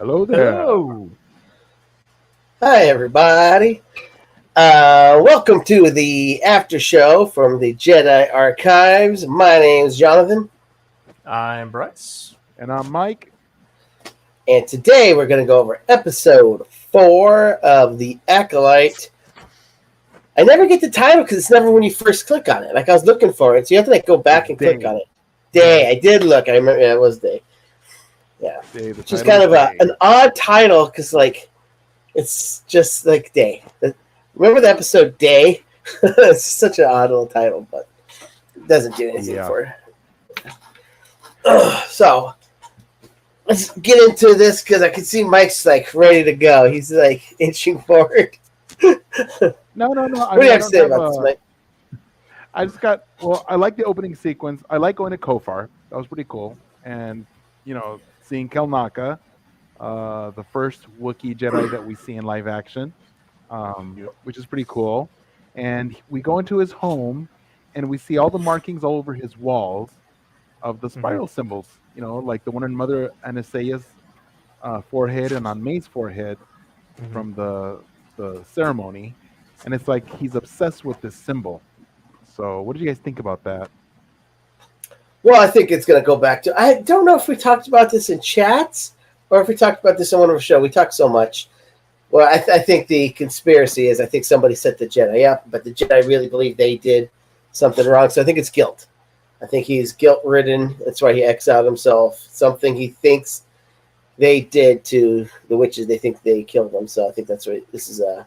Hello there. Hello. Hi, everybody. Welcome to the after show from the Jedi Archives. My name's Jonathan, I'm Bryce. And I'm Mike. and today we're going to go over episode 4 of the Acolyte. I never get the title because it's never when you first click on it. Like, I was looking for it, so you have to go back and click on it. Day. I did look. I remember. Yeah, it was Day. Yeah. Day, Just kind of an odd title because, it's just like Day. Remember the episode Day? It's such an odd little title, but it doesn't do anything for it. So let's get into this because I can see Mike's ready to go. He's inching forward. No. What do you have to say about this, Mike? I like the opening sequence. I like going to Kofar. That was pretty cool. And, seeing Kelnaka, the first Wookiee Jedi that we see in live action, which is pretty cool. And we go into his home, and we see all the markings all over his walls of the spiral symbols, like the one on Mother Anastaea's forehead and on May's forehead from the ceremony. And it's like he's obsessed with this symbol. So what did you guys think about that? Well, I think it's going to go back to... I don't know if we talked about this in chats or if we talked about this on one of our show. We talked so much. Well, I think the conspiracy is I think somebody set the Jedi up, but the Jedi really believe they did something wrong. So I think it's guilt. I think he's guilt-ridden. That's why he exiled himself. Something he thinks they did to the witches. They think they killed them. So I think that's what this is a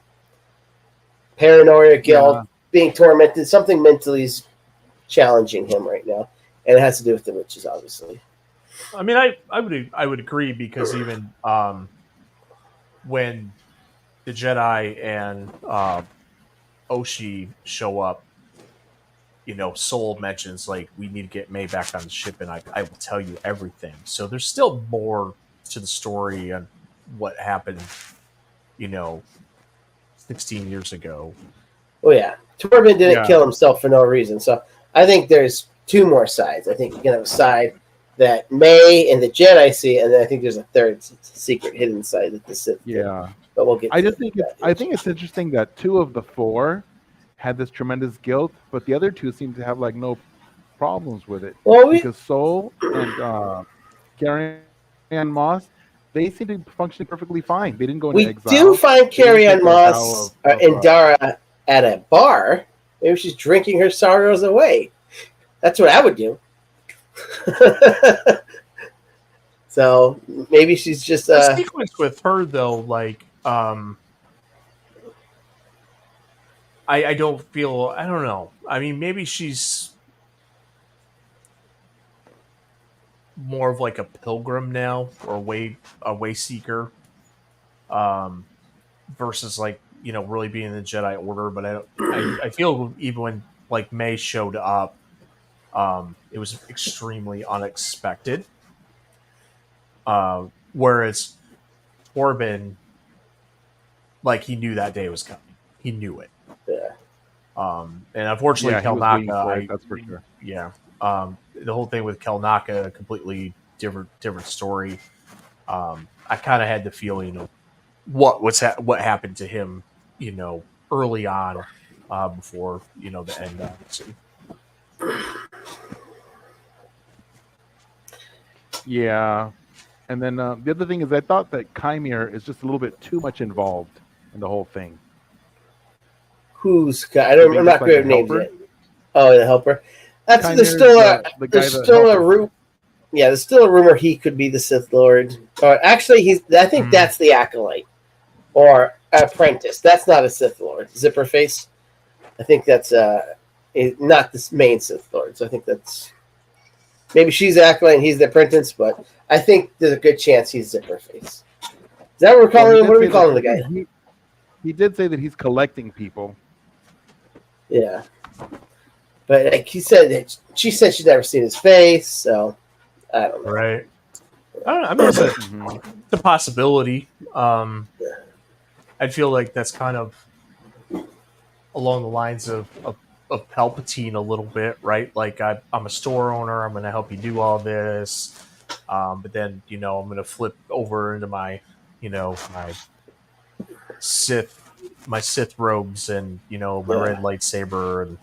paranoia, guilt, being tormented. Something mentally is challenging him right now. And it has to do with the witches, obviously. I mean, I would agree because even when the Jedi and Oshi show up, Soul mentions we need to get May back on the ship, and I will tell you everything. So there's still more to the story and what happened, 16 years ago. Oh yeah, Torben didn't kill himself for no reason. So I think there's two more sides. I think you can have a side that May and the Jedi see, and then I think there's a third secret hidden side that the Sith. Yeah, but we'll get. I think it's interesting that 2 of the 4 had this tremendous guilt, but the other 2 seem to have no problems with it. Well, because Soul and Carrie Ann Moss, they seem to function perfectly fine. They didn't go into exile. We do find Carrie Ann Moss and Dara at a bar. Maybe she's drinking her sorrows away. That's what I would do. So maybe she's just the sequence with her though, I don't feel, I don't know. I mean, maybe she's more of a pilgrim now, or a way seeker, versus really being in the Jedi Order. But I feel even when May showed up, it was extremely unexpected. Whereas Torben, he knew that day was coming. He knew it. Yeah. And unfortunately, Kelnaka, that's for sure. Yeah. The whole thing with Kelnaka, a completely different story. I kind of had the feeling of what happened to him, early on, before the end of it. Yeah. And then the other thing is I thought that Chimere is just a little bit too much involved in the whole thing. I'm not great with names yet. Oh, the helper. There's still a rumor. Yeah, there's still a rumor he could be the Sith Lord. Or actually, I think that's the Acolyte or apprentice. That's not a Sith Lord. Zipperface. I think that's not the main Sith Lord. So I think that's maybe she's the Acolyte and he's the apprentice. But I think there's a good chance he's Zipperface. Is that what we're calling him? What are we calling the guy? He did say that he's collecting people. Yeah, but she said she'd never seen his face, so I don't know. Right. I mean, it's a possibility. I feel like that's kind of along the lines of Palpatine a little bit, right? I'm a store owner. I'm going to help you do all this. But then, I'm going to flip over into my, my Sith, my Sith robes and, my red lightsaber, and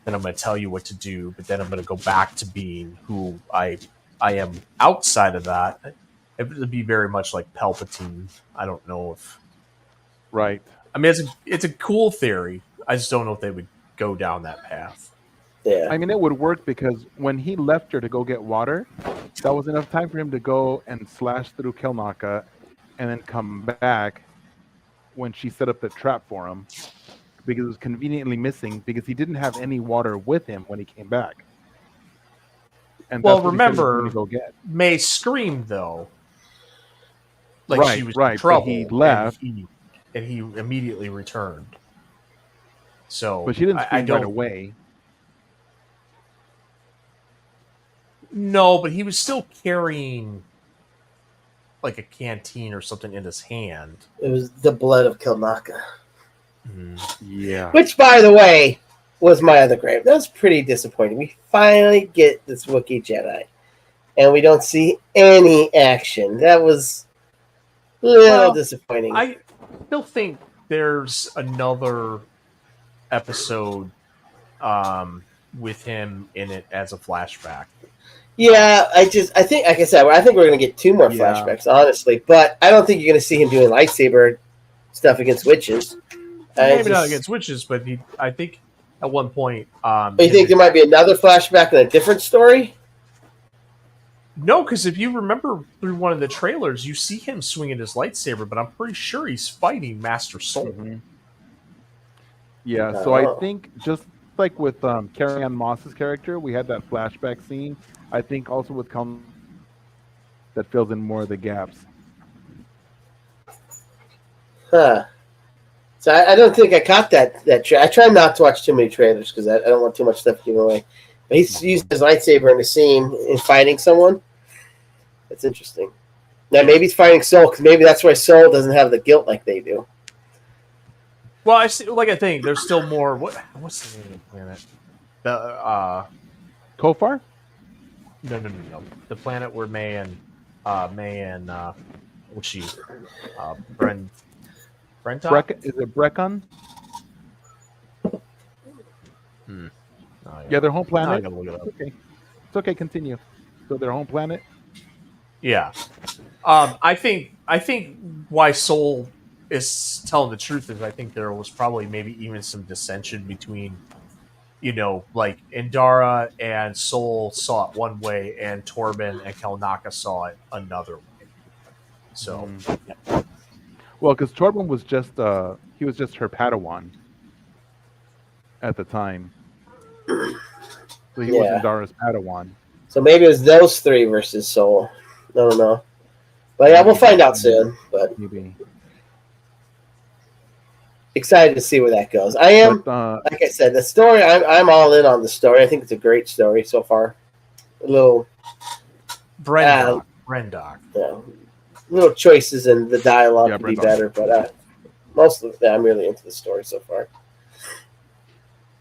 then I'm going to tell you what to do. But then I'm going to go back to being who I am outside of that. It would be very much like Palpatine. I don't know if. Right. I mean, it's a cool theory. I just don't know if they would go down that path. Yeah. I mean, it would work because when he left her to go get water, that was enough time for him to go and slash through Kelnaka and then come back when she set up the trap for him, because it was conveniently missing because he didn't have any water with him when he came back. And Well, that's what he said he was remember, gonna go get. May screamed, though. Like Right, she was right, in but trouble. he left. And he immediately returned. So, But she didn't I scream don't. right away. No, but he was still carrying like a canteen or something in his hand. It was the blood of Kelnaka. Yeah. Which, by the way, was my other grave. That was pretty disappointing. We finally get this Wookiee Jedi, and we don't see any action. That was a little disappointing. I still think there's another episode with him in it as a flashback. Yeah, I think, like I said, I think we're going to get 2 more flashbacks, honestly. But I don't think you're going to see him doing lightsaber stuff against witches. Maybe not against witches, but I think at one point. You think there might be another flashback in a different story? No, because if you remember through one of the trailers, you see him swinging his lightsaber, but I'm pretty sure he's fighting Master Soul. Mm-hmm. Yeah, so I think just like with Carrie-Anne Moss's character, we had that flashback scene. I think also with that fills in more of the gaps. Huh. So I don't think I caught that. I try not to watch too many trailers because I don't want too much stuff to give away. But he's used his lightsaber in a scene in fighting someone. That's interesting. Now maybe he's fighting Soul because maybe that's why Soul doesn't have the guilt like they do. Well, I think there's still more. What's the name of the planet? The Kofar? No. The planet where May and what's she? Brenton? Is it Brecon? Oh, Yeah, their home planet. I gotta look it up. Okay. It's okay. Continue. So their home planet. Yeah, I think why Soul is telling the truth is I think there was probably maybe even some dissension between, like Indara and Soul saw it one way, and Torben and Kelnaka saw it another way. So, yeah. Well, because Torben was just he was just her Padawan at the time, so he wasn't Dara's Padawan. So maybe it was those 3 versus Soul. I don't know. But yeah, we'll find out soon. But Maybe. Excited to see where that goes. I am, like I said, the story. I'm all in on the story. I think it's a great story so far. A little Brendock. Little choices in the dialogue could be Brendock. better, but most of it, I'm really into the story so far.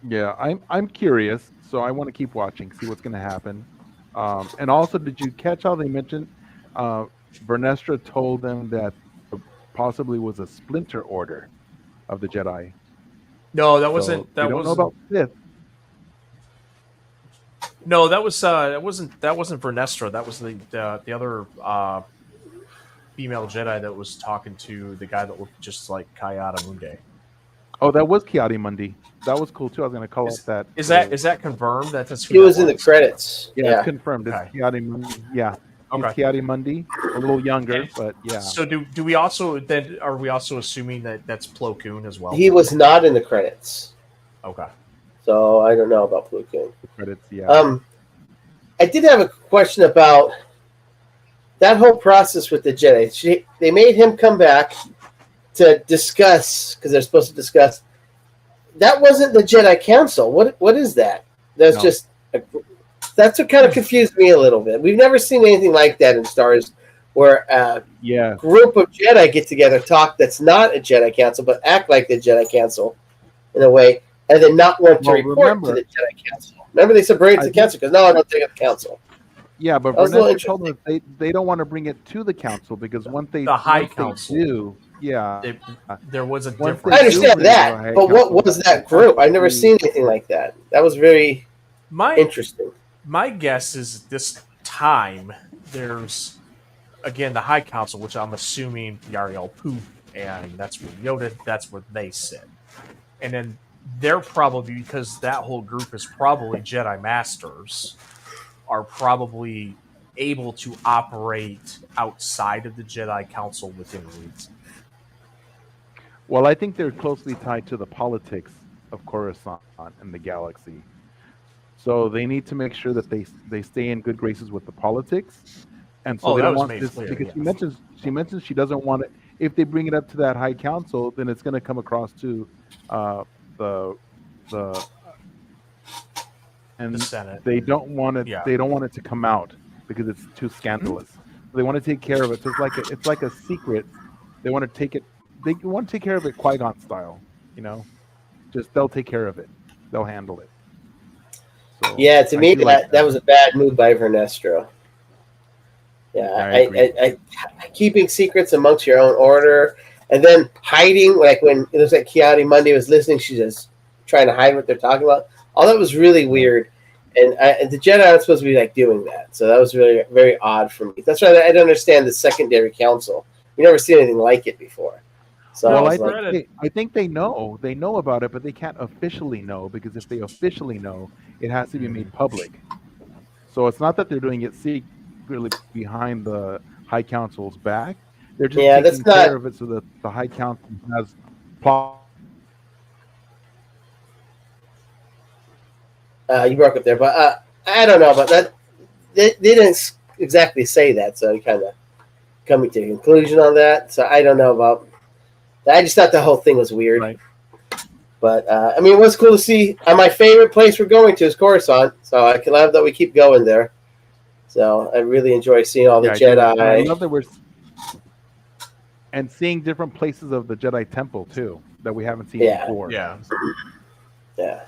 Yeah, I'm curious, so I want to keep watching, see what's going to happen. And also, did you catch how they mentioned Vernestra told them that possibly was a splinter order of the Jedi? No, that wasn't. So That we don't know wasn't. about Sith. No, that was. That wasn't Vernestra. That was the other female Jedi that was talking to the guy that looked just like Kayada Munde. Oh, that was Kiadi Mundi. That was cool too. I was going to call it that. Is that confirmed? That's who He was that in the credits. Yeah, Yeah. it's confirmed. It's Kiadi Mundi. Yeah. He's Okay. Kiadi Mundi, a little younger, but yeah. So do we also then are we also assuming that that's Plo Koon as well? He was not in the credits, Okay. so I don't know about Plo Koon. Credits, yeah. I did have a question about that whole process with the Jedi. They made him come back to discuss, because they're supposed to discuss. That wasn't the Jedi Council. What is that? That's just that's what kind of confused me a little bit. We've never seen anything like that in Star Wars, where a group of Jedi get together, talk that's not a Jedi Council, but act like the Jedi Council in a way, and then not want to report to the Jedi Council. Remember, they said bring it to the Council because no, I don't think it's the Council. Yeah, but That was a little Vernestra told them interesting. that they don't want to bring it to the council because The High once they Council. do, yeah, There was a once they I difference. do understand bring it to the that, High but what Council, was it that has group? I've to never be. seen anything like that. That was very My interesting. my guess is this time there's again the High Council, which I'm assuming Yariel Poop, and that's where Yoda. That's where they sit, and then they're probably because that whole group is probably Jedi Masters, are probably able to operate outside of the Jedi Council within reason. Well, I think they're closely tied to the politics of Coruscant and the galaxy. So they need to make sure that they stay in good graces with the politics, and so Oh, they that don't was want made this clear. because Yeah. she mentions she doesn't want it. If they bring it up to that high council, then it's going to come across to uh, the the The and Senate. they don't want it. Yeah. They don't want it to come out because it's too scandalous. So they want to take care of it. So it's like a secret. They want to take it. They want to take care of it Qui-Gon style. You know, just they'll take care of it. They'll handle it. So Yeah, to I me do like that that. was a bad move by Vernestra. Yeah, Yeah, I agree. keeping secrets amongst your own order, and then hiding, like when it was like Kiadi Monday was listening, she's just trying to hide what they're talking about. All that was really weird, and the Jedi aren't supposed to be like doing that, so that was really very odd for me. That's why I don't understand the secondary council. We never seen anything like it before, so I Well, was like, I think they know about it, but they can't officially know because if they officially know, it has to be made public. So it's not that they're doing it secretly behind the High Council's back. They're just yeah, that's taking care not. of it so that the High Council has plot. You broke up there, but I don't know about that. They didn't exactly say that, so you kind of coming to a conclusion on that. So I don't know about. I just thought the whole thing was weird. Right. But I mean, it was cool to see. My favorite place we're going to is Coruscant, so I can love that we keep going there. So I really enjoy seeing all the Yeah, I do. And I Jedi. love that we're and seeing different places of the Jedi Temple too that we haven't seen Yeah. before. Yeah. Yeah,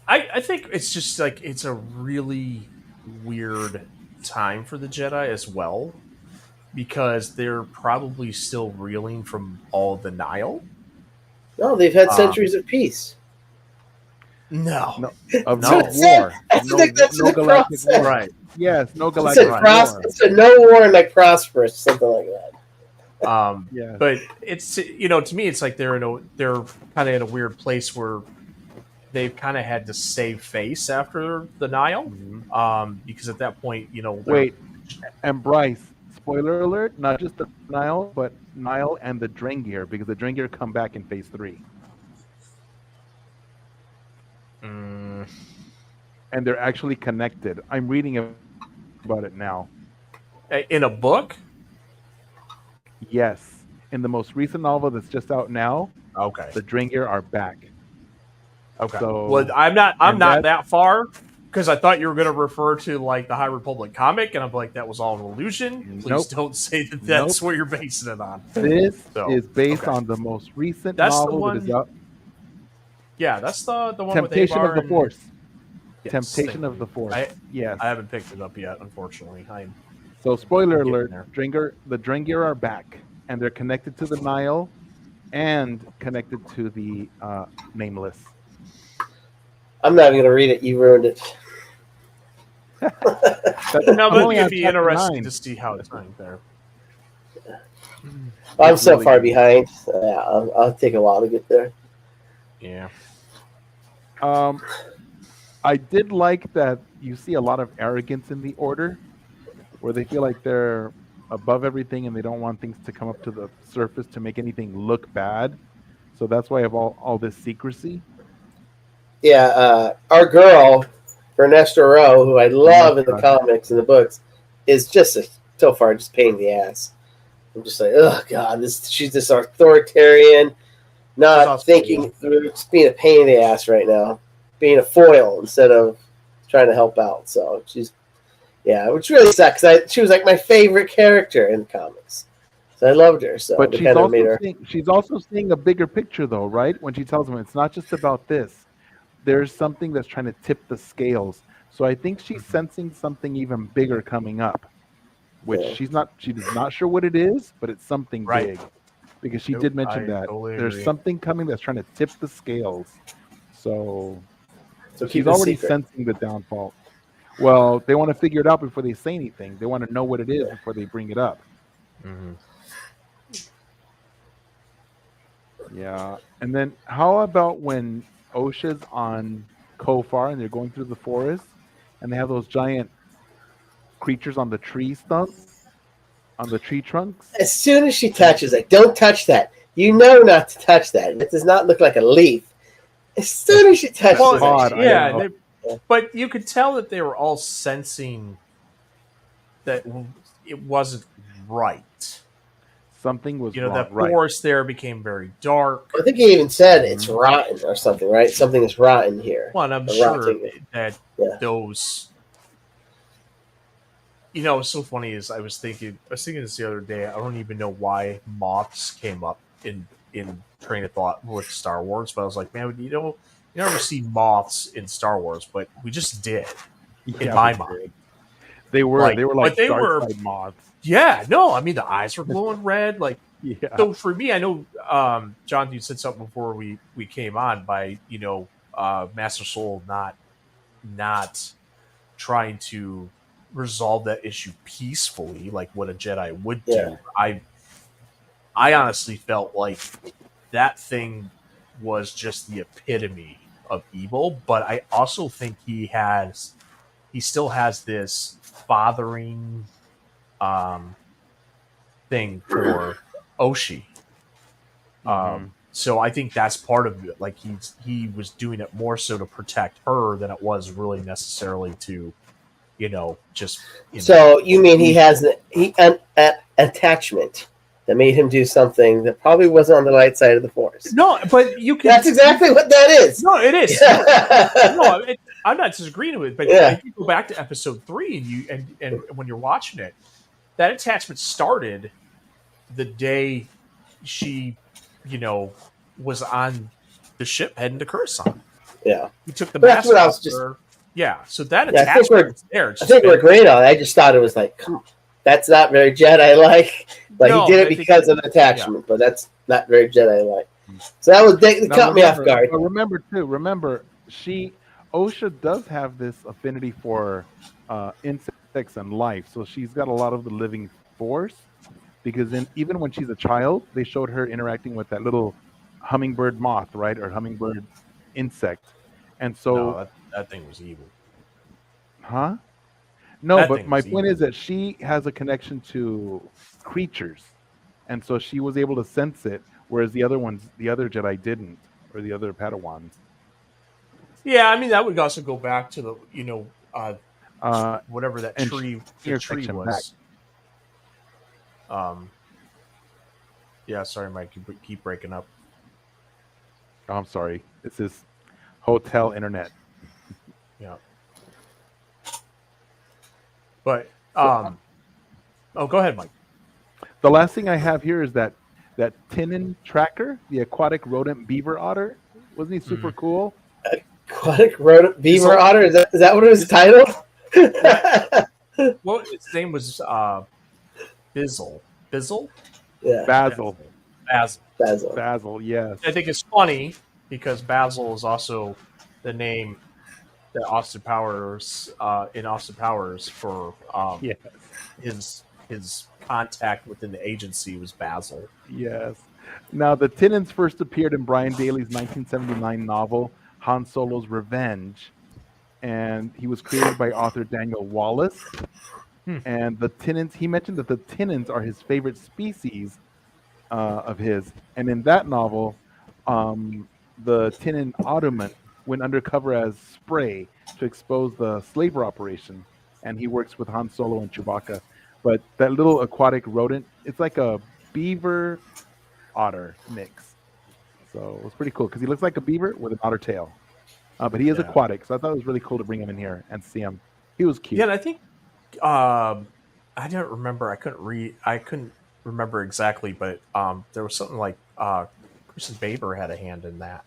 I think it's just like it's a really weird time for the Jedi as well because they're probably still reeling from all the Nile. no, they've had Um, centuries of peace. No, No, of That's no what it said. war, of That's what that's no what the cross galactic said. war. right. Yes, no It galactic said war. it said no war and like prosperous, something like that. Yeah. But it's to me it's like they're kind of in a weird place where they've kind of had to save face after the Nile, Mhm. because at that point they're Wait, and Bryce, spoiler alert, not just the Nile, but Nile and the Drengir, because the Drengir come back in phase 3. Mm, And they're actually connected. I'm reading about it now. in a book. Yes. In the most recent novel that's just out now, Okay. the Drengir are back. Okay. So, well, I'm not and that far because I thought you were going to refer to like the High Republic comic, and I'm like, that was all an illusion. Please Nope. don't say that that's Nope. what you're basing it on. This So, is based okay. on the most recent That's the novel one- that is out. Yeah, that's the one Temptation with of the Abar Force. Yes, Temptation thank of you. the Force. I Yes. haven't picked it up yet, unfortunately. So spoiler getting alert, there. the Drengir are back, and they're connected to the Nile and connected to the Nameless. I'm not even gonna read it. You ruined it. No, I'm but only it'd on be chapter interesting 9. to see how it's going there. I'm It's so really far good. behind. Yeah, I'll take a while to get there. Yeah. I did like that you see a lot of arrogance in the Order, where they feel like they're above everything and they don't want things to come up to the surface to make anything look bad. So that's why I have all this secrecy. Yeah, our girl, Ernesto Rowe, who I love in the Ernestra. comics and the books, is just so far just pain in the ass. I'm just like, oh god, she's this authoritarian, not She's also thinking cool. through, just being a pain in the ass right now, being a foil instead of trying to help out. So which really sucks. She was like my favorite character in the comics, so I loved her. So But they kind of made her. she's also seeing a bigger picture, though, right? When she tells them it's not just about this. There's something that's trying to tip the scales. So I think she's sensing something even bigger coming up, which Yeah. she is not sure what it is, but it's something Right. big, because she Nope, did mention I that totally there's agree. something coming that's trying to tip the scales. So So keep she's it a already secret. sensing the downfall. Well, they want to figure it out before they say anything. They want to know what it is Yeah. before they bring it up. Mhm. Yeah. And then how about when OSHA's on Kofar and they're going through the forest and they have those giant creatures on the tree stumps, on the tree trunks? As soon as she And touches it, don't touch that. You know not to touch that. It does not look like a leaf. As soon as she that touches it, pod, she I Yeah, know. but you could tell that they were all sensing that it wasn't right. Something was You know, wrong. that Right. forest there became very dark. I think he even said it's Mhm. rotten or something, right? Something is rotten here. Well, and I'm Or sure rotting. that Yeah. those, you know, what's so funny is I was thinking this the other day. I don't even know why moths came up in train of thought with Star Wars, but I was like, man, you never see moths in Star Wars, but we just did in Yeah, my we mind. did. They were. Like, They were but like they dark were, side moths. yeah, no, I mean the eyes were glowing red. Like, Yeah. so for me, I know, John, you said something before we came on by Master Soul not trying to resolve that issue peacefully, like what a Jedi would Yeah. do. I honestly felt like that thing was just the epitome of evil, but I also think he still has this fathering um, thing for Oshi. Hmm. So I think that's part of it. Like he was doing it more so to protect her than it was really necessarily to, just So you mean he has an attachment that made him do something that probably wasn't on the light side of the force? no, but you can. That's exactly what that is. No, it is. No, I'm not disagreeing with it, but Yeah. if you go back to episode 3 and and when you're watching it, that attachment started the day she, was on the ship heading to Coruscant. Yeah. He took the But that's mask what I off was just. her. Yeah, so that Yeah, attachment is there. It's I just think we're been, agreeing on it. I just thought it was like, come on, that's not very Jedi-like. But no, he did I it think because of the attachment. But that's not very Jedi-like. So that was they Now caught me off remember, guard. but remember too. Remember, OSHA does have this affinity for insects and life, so she's got a lot of the living force. Because even when she's a child, they showed her interacting with that little hummingbird moth, right, or hummingbird insect, and no, so, that thing was evil. huh? No, That but thing my was point evil. is that she has a connection to creatures, and so she was able to sense it, whereas the other Jedi didn't, or the other Padawans. Yeah, I mean that would also go back to the Uh, whatever that and she tree the your tree connection back. was. Um, yeah, sorry, Mike, you keep breaking up. Oh, I'm sorry. This is hotel internet. Yeah, but So oh, go ahead, Mike. the last thing I have here is that Tinin tracker, the aquatic rodent beaver otter. Wasn't he super Mhm. cool? Aquatic rodent beaver Bizzle. otter. Is that what it was titled? Well, his name was Bizzle. Bizzle? Yeah, Basil. Basil. Basil. Basil. Yes. I think it's funny because Basil is also the name that Austin Powers in Austin Powers for Yes. his contact within the agency was Basil. Yes. Now the Tinins first appeared in Brian Daley's 1979 novel Han Solo's Revenge, and he was created by author Daniel Wallace. Hmm. And the Tinins, he mentioned that the Tinins are his favorite species of his. And in that novel, the Tinin Ottoman went undercover as Spray to expose the slaver operation, and he works with Han Solo and Chewbacca. But that little aquatic rodent, it's like a beaver otter mix. So it was pretty cool because he looks like a beaver with an otter tail. But he is Yeah. aquatic, so I thought it was really cool to bring him in here and see him. He was cute. Yeah, and I think I don't remember. I couldn't remember exactly, but there was something like Kristen Baber had a hand in that.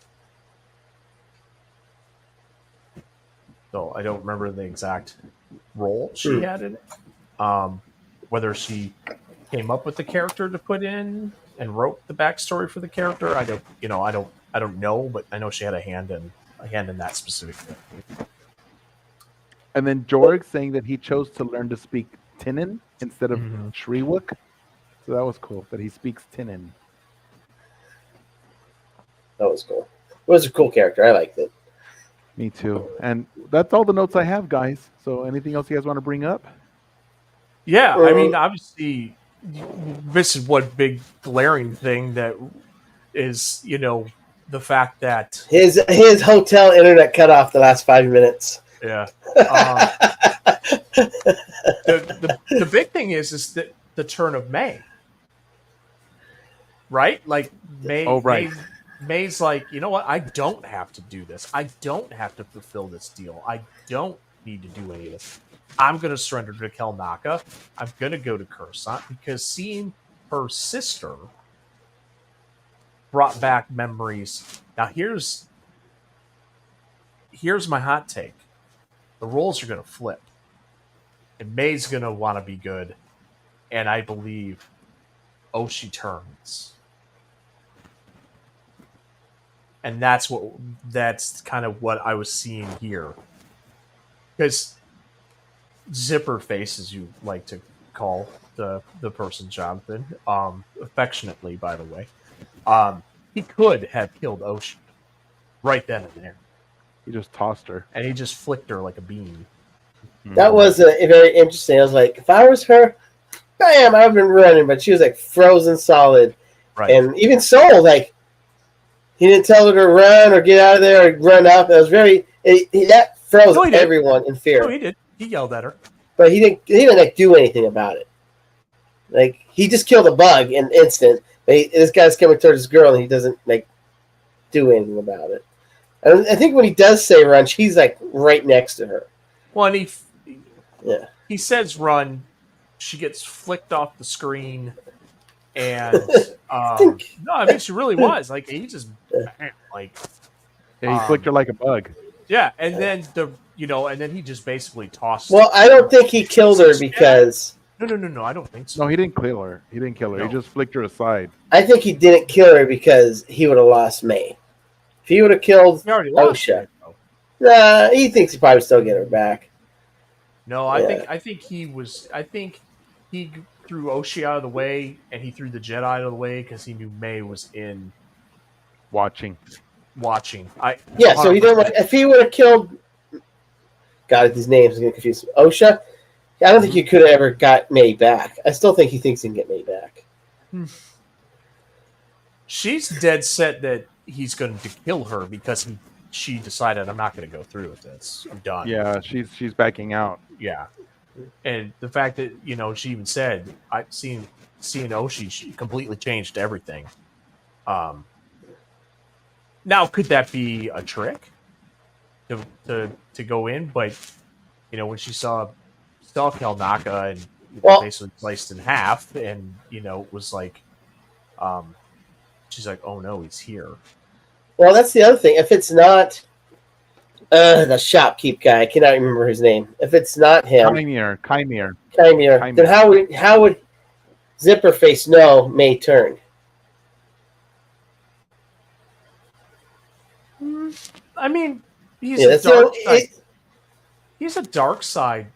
So I don't remember the exact role she had in it. Whether she came up with the character to put in and wrote the backstory for the character, I don't know, but I know she had a hand in that specific thing. And then Jorg saying that he chose to learn to speak Tinnin instead of Shriwook. So that was cool that he speaks Tinnin. That was cool. It was a cool character. I liked it. Me too. And that's all the notes I have, guys. So anything else you guys want to bring up? Yeah, I mean, obviously, this is one big glaring thing that is, the fact that his hotel internet cut off the last 5 minutes. Yeah. The big thing is that the turn of May, right? Like May. Oh, right. May's like, you know what? I don't have to do this. I don't have to fulfill this deal. I don't need to do any of this. I'm going to surrender to Kelnaka. I'm going to go to Kursant because seeing her sister brought back memories. Now here's my hot take. The roles are going to flip. And May's going to want to be good. And I believe Oshi turns. And that's kind of what I was seeing here. Because Zipper Face, as you like to call the person, Jonathan, affectionately, by the way, he could have killed Oshi right then and there. He just tossed her. And he just flicked her like a bean. That was a very interesting. I was like, if I was her, bam, I've been running. But she was like frozen solid. Right. And even Soul, like, he didn't tell her to run or get out of there or run up. It was very, that froze everyone in fear. No, he did. He yelled at her. But he didn't like do anything about it. Like, he just killed a bug in an instant. But this guy's coming towards this girl and he doesn't like do anything about it. And I think when he does say run, she's like right next to her. Well, and he says run. She gets flicked off the screen, and no, I mean she really was like he just like he flicked her like a bug. Yeah, and then and then he just basically tossed. Well, I don't think he killed her because no, I don't think so. No, he didn't kill her. He didn't kill her. No. He just flicked her aside. I think he didn't kill her because he would have lost May. If he would have killed OSHA, he thinks he probably still get her back. No, I think he threw Oshi out of the way and he threw the Jedi out of the way because he knew May was in watching. So he didn't. If he would have killed, God, these names are getting confused. OSHA, I don't think he could have ever got May back. I still think he thinks he can get May back. She's dead set that he's going to kill her because she decided I'm not going to go through with this. I'm done. Yeah, she's backing out. Yeah, and the fact that she even said I seeing Oshi, she completely changed everything. Now could that be a trick to go in? But when she saw Kelnaka and basically sliced in half, and it was like, she's like, oh no, he's here. Well, that's the other thing. If it's not the shopkeep guy, I cannot remember his name. If it's not him, Chimere. Then how would Zipperface know May turned? I mean, he's a dark side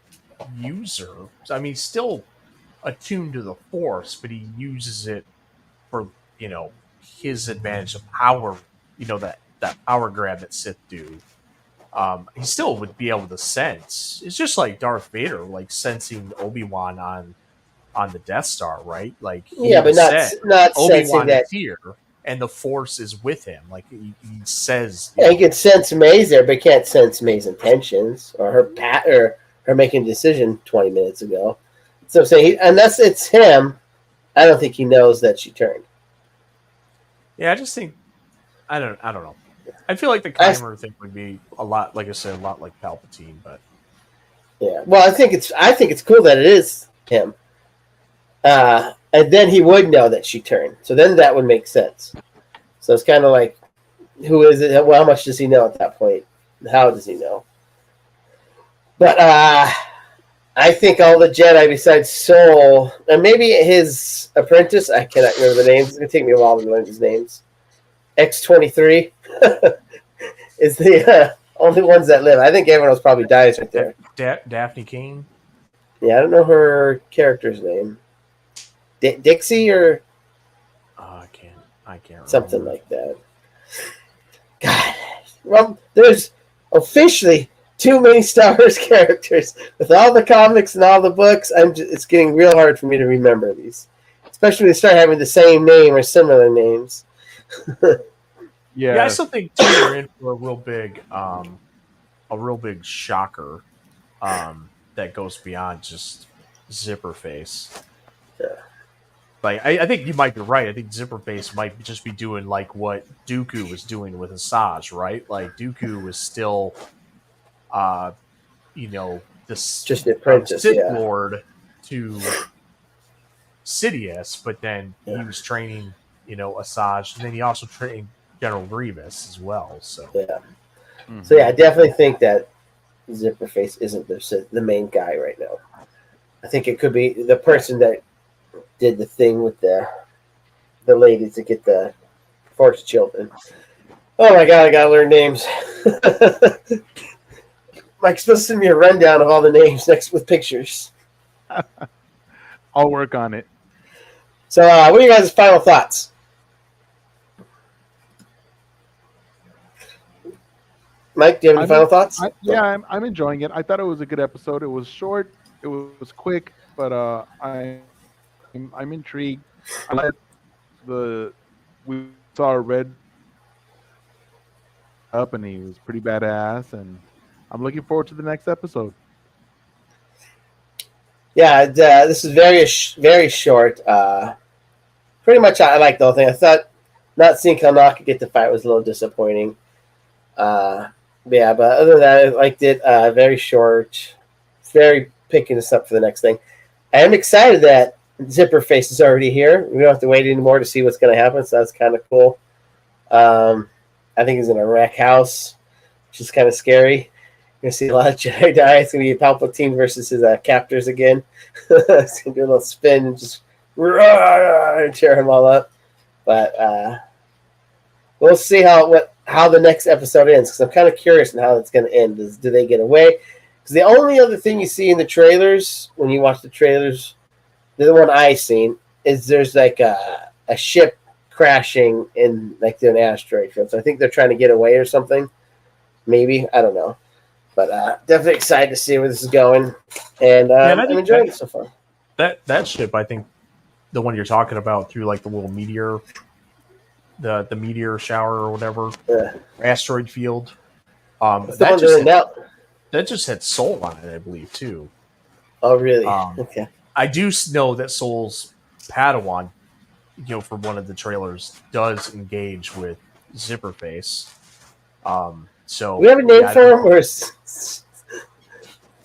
user. I mean, still attuned to the Force, but he uses it for his advantage of power. That power grab that Sith do. He still would be able to sense. It's just like Darth Vader, like sensing Obi-Wan on the Death Star, right? Like but not Obi-Wan that is here, and the Force is with him. Like he says, he can sense May's there, but he can't sense May's intentions or her making a decision 20 minutes ago. So I'm saying, unless it's him, I don't think he knows that she turned. Yeah, I just think I don't know. I feel like the Chimer thing would be a lot, like I said, a lot like Palpatine, but yeah. Well, I think it's cool that it is him, and then he would know that she turned. So then that would make sense. So it's kind of like, who is it? Well, how much does he know at that point? How does he know? But I think all the Jedi besides Soul, and maybe his apprentice, I cannot remember the names. It's going to take me a while to learn his names. X-23 is the only ones that live. I think everyone else probably dies right there. Daphne Kane. Yeah, I don't know her character's name. Dixie or I can't something remember. like that. God, well, there's officially too many Star Wars characters with all the comics and all the books. It's getting real hard for me to remember these, especially when they start having the same name or similar names. Yeah, I still think too we're in for a real big shocker that goes beyond just Zipper Face. Yeah. Like I think you might be right. I think Zipper Face might just be doing like what Dooku was doing with Asajj, right? Like Dooku was still, this Just the apprentice, Sith yeah. Lord to Sidious, but then he was training, Asajj, and then he also trained General Grievous as well. So Yeah. So yeah, I definitely think that Zipper Face isn't the main guy right now. I think it could be the person that did the thing with the ladies to get the Force children. Oh my god, I gotta learn names. Mike's supposed to send me a rundown of all the names next with pictures. I'll work on it. So, what are your guys' final thoughts? Mike, do you have any final thoughts? I'm enjoying it. I thought it was a good episode. It was short, it was quick, but I'm intrigued. I like we saw Red up, and he was pretty badass, and I'm looking forward to the next episode. Yeah, this is very very short. Pretty much, I liked the whole thing. I thought not seeing Kalnaka get the fight was a little disappointing. Yeah, but other than that, I liked it. Very short, very picking us up for the next thing. I am excited that Zipper Face is already here. We don't have to wait anymore to see what's going to happen, so that's kind of cool. I think he's in a wreck house, which is kind of scary. You're going to see a lot of Jedi die. It's going to be Palpatine versus his captors again. It's going to do a little spin and just tear him all up. But we'll see how the next episode ends, because I'm kind of curious on how it's going to end. Do they get away? Because the only other thing you see in the trailers, when you watch the trailers, the one I've seen, is there's like a ship crashing in like an asteroid field. So I think they're trying to get away or something. Maybe. I don't know. But definitely excited to see where this is going. And I'm enjoying it so far. That ship, I think, the one you're talking about through like the little meteor, the meteor shower or whatever, asteroid field. That just had Soul on it, I believe, too. Oh, really? Okay. I do know that Soul's Padawan, for one of the trailers, does engage with Zipper Face. So we have a name for him, or do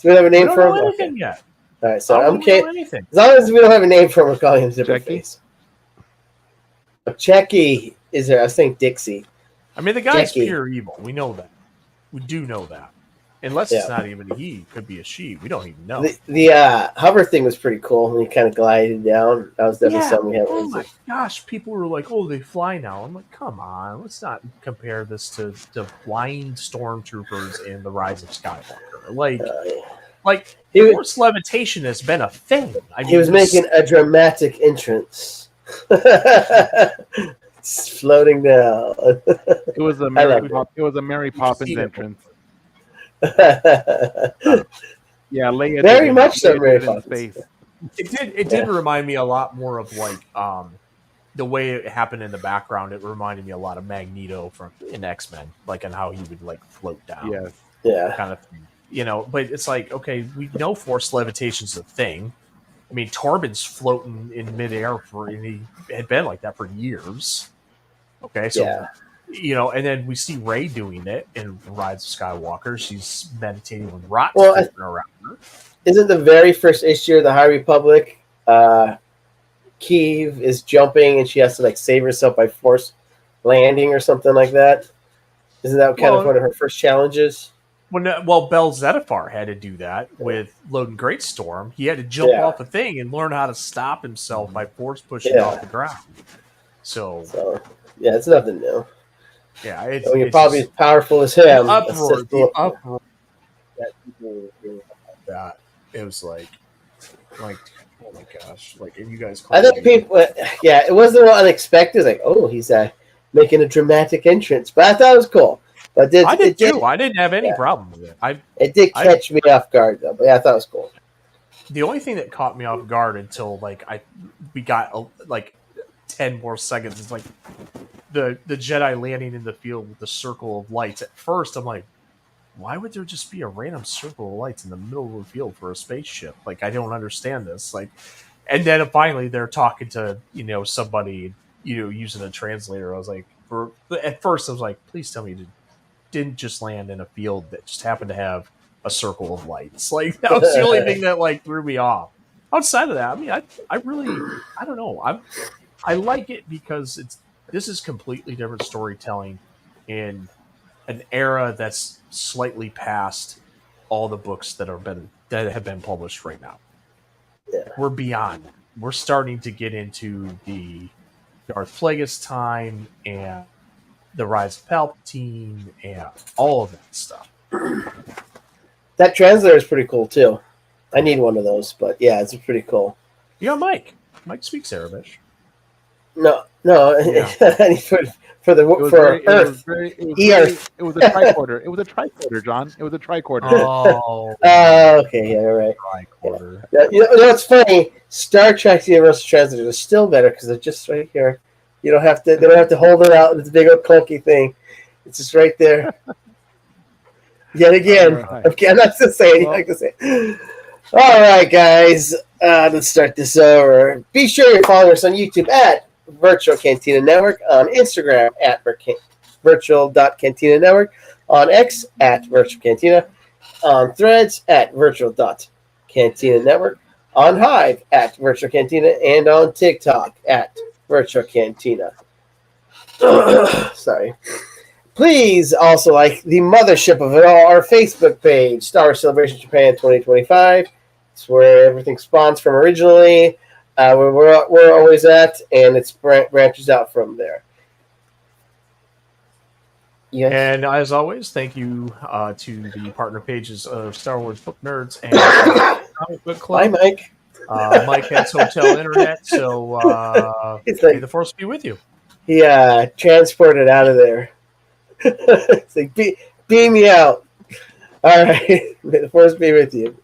we have a name for him? We don't know anything yet. All right, so I'm okay. As Anything. long as we don't have a name for him, we're calling him Zipper Face. Checky is there? I was saying Dixie. I mean, the guy's pure evil. We know that. We do know that. Unless it's not even a he, it could be a she. We don't even know. The hover thing was pretty cool when he kind of glided down. That was definitely something we had. Oh my gosh, people were like, "Oh, they fly now." I'm like, "Come on, let's not compare this to the flying stormtroopers in the Rise of Skywalker." Like Force levitation has been a thing. I mean, he was making a dramatic entrance. It's floating down. It was a Mary Poppins entrance. Yeah, Leia. Very much so, Mary Poppins. It did remind me a lot more of like the way it happened in the background. It reminded me a lot of Magneto from in X-Men, like on how he would like float down. Yes. Yeah. Kind of thing. But it's like, okay, we know force levitation's a thing. I mean, Torben's floating in midair and he had been like that for years. Okay, so and then we see Rey doing it in Rise of Skywalker. She's meditating with rocks floating around her. Isn't the very first issue of the High Republic, Kiev is jumping and she has to like save herself by force landing or something like that? Isn't that kind of one of her first challenges? Well, Bell Zettifar had to do that with Loden Greatstorm. He had to jump off a thing and learn how to stop himself by force pushing off the ground. So yeah, it's nothing new. Yeah, when you're probably as powerful as him. The uproar that people were doing about that. It was like, oh my gosh! Like, and you guys. I think people, yeah, it wasn't unexpected. It was like, oh, he's making a dramatic entrance, but I thought it was cool. But I did too. I didn't have any problem with it. It did catch me off guard though. But yeah, I thought it was cool. The only thing that caught me off guard until we got 10 more seconds is like the Jedi landing in the field with the circle of lights. At first, I'm like, why would there just be a random circle of lights in the middle of the field for a spaceship? Like, I don't understand this. Like, and then finally they're talking to somebody using a translator. I was like, at first I was like, please tell me you didn't just land in a field that just happened to have a circle of lights. Like, that was the only thing that threw me off. Outside of that, I mean, I really, I don't know. I like it because this is completely different storytelling in an era that's slightly past all the books that have been published right now. Yeah. We're beyond. We're starting to get into the Darth Plagueis time and the rise of Palpatine and all of that stuff. That translator is pretty cool too. I need one of those, but yeah, it's pretty cool. You got Mike. Mike speaks Arabic. No. Yeah. for Earth. It was a tricorder. It was a tricorder, John. It was a tricorder. Oh. Okay, yeah, right. Tricorder. Yeah. You know what's funny? Star Trek's Universal Translators are still better because they're just right here. You don't have to. They don't have to hold it out. It's a big old clunky thing. It's just right there. Yet again, right. Okay, I'm not just saying. Well, to say. All right, guys. Let's start this over. Be sure you're following us on YouTube at Virtual Cantina Network, on Instagram at virtual.cantina network, on X at Virtual Cantina, on Threads at virtual.cantina network, on Hive at Virtual Cantina, and on TikTok at Virtual Cantina. Sorry. Please also like the mothership of it all, our Facebook page, Star Wars Celebration Japan 2025. It's where everything spawns from originally. Where we're always at, and it branches out from there. Yes. And as always, thank you to the partner pages of Star Wars Book Nerds and Comic Book Club. Hi, Mike. Mike has hotel internet, so may the force be with you. He transported out of there. It's like, beam me out. All right. May the force be with you.